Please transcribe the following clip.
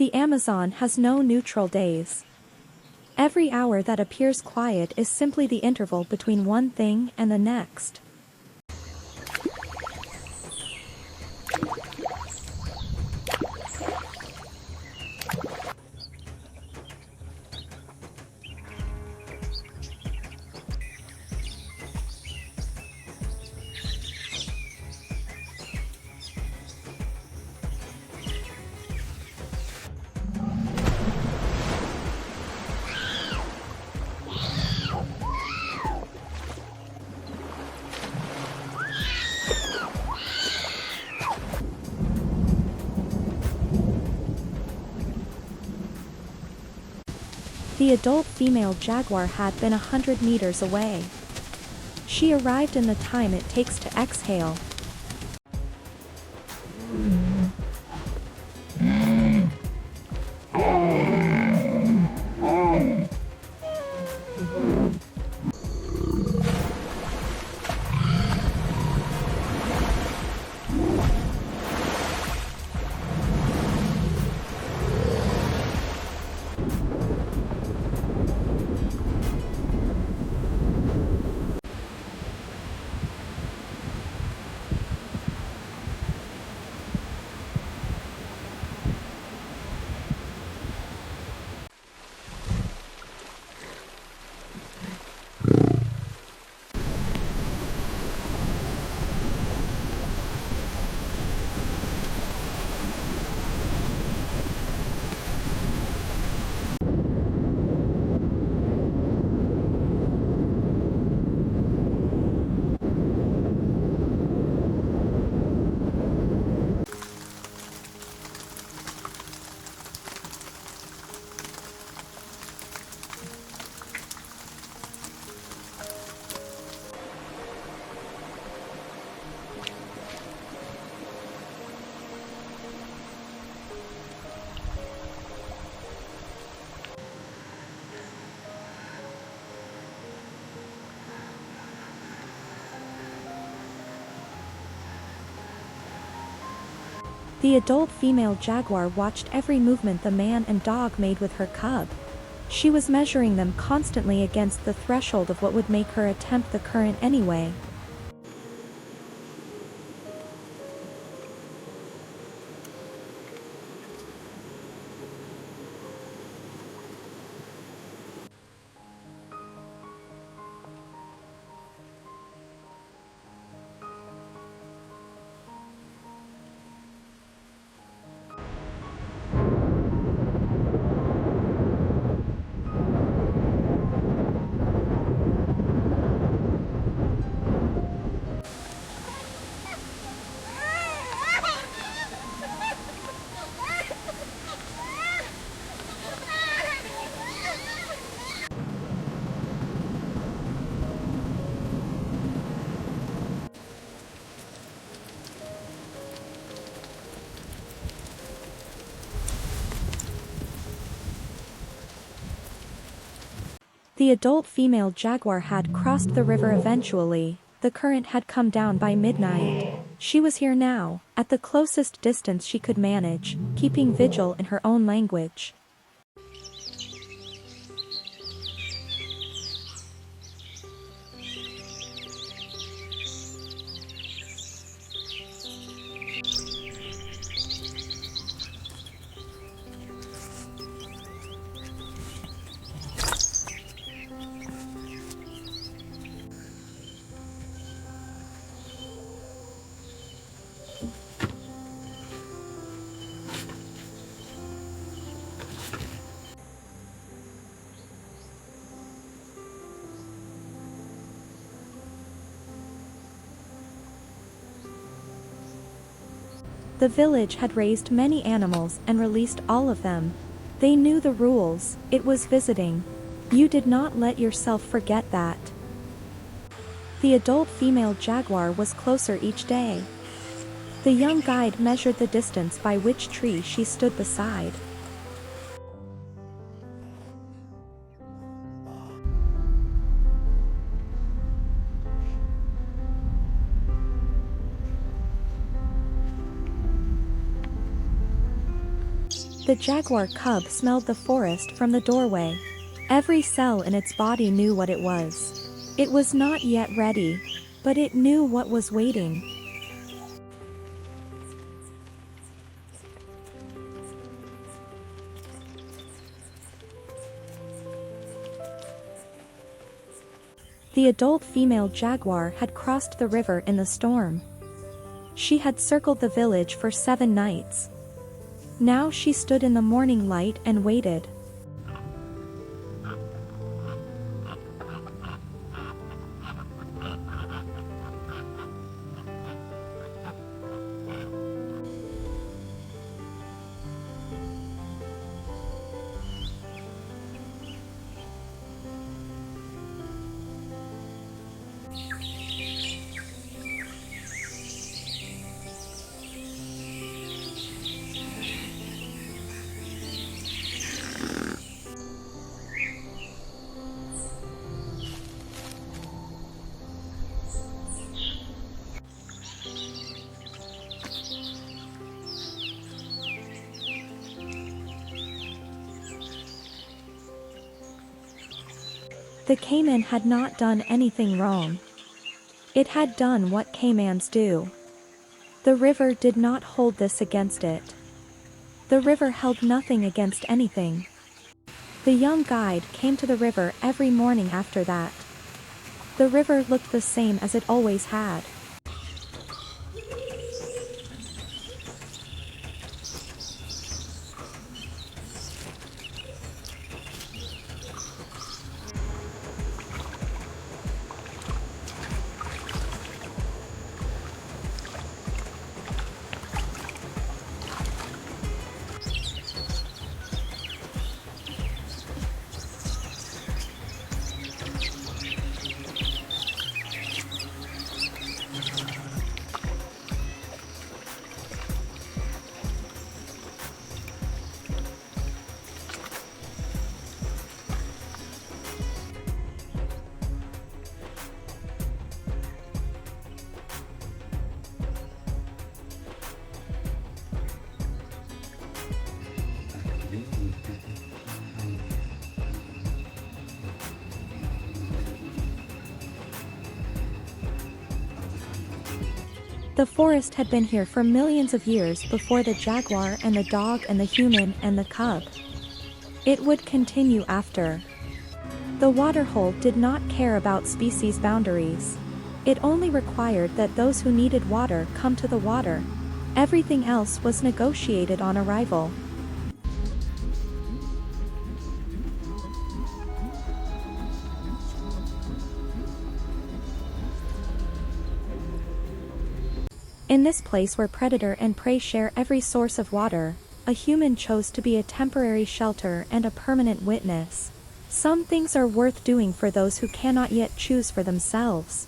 The Amazon has no neutral days. Every hour that appears quiet is simply the interval between one thing and the next. The adult female jaguar had been 100 meters away. She arrived in the time it takes to exhale. The adult female jaguar watched every movement the man and dog made with her cub. She was measuring them constantly against the threshold of what would make her attempt the current anyway. The adult female jaguar had crossed the river eventually. The current had come down by midnight. She was here now, at the closest distance she could manage, keeping vigil in her own language. The village had raised many animals and released all of them. They knew the rules. It was visiting. You did not let yourself forget that. The adult female jaguar was closer each day. The young guide measured the distance by which tree she stood beside. The jaguar cub smelled the forest from the doorway. Every cell in its body knew what it was. It was not yet ready, but it knew what was waiting. The adult female jaguar had crossed the river in the storm. She had circled the village for 7 nights. Now she stood in the morning light and waited. The Caiman had not done anything wrong. It had done what Caimans do. The river did not hold this against it. The river held nothing against anything. The young guide came to the river every morning after that. The river looked the same as it always had. The forest had been here for millions of years before the jaguar and the dog and the human and the cub. It would continue after. The waterhole did not care about species boundaries. It only required that those who needed water come to the water. Everything else was negotiated on arrival. In this place where predator and prey share every source of water, a human chose to be a temporary shelter and a permanent witness. Some things are worth doing for those who cannot yet choose for themselves.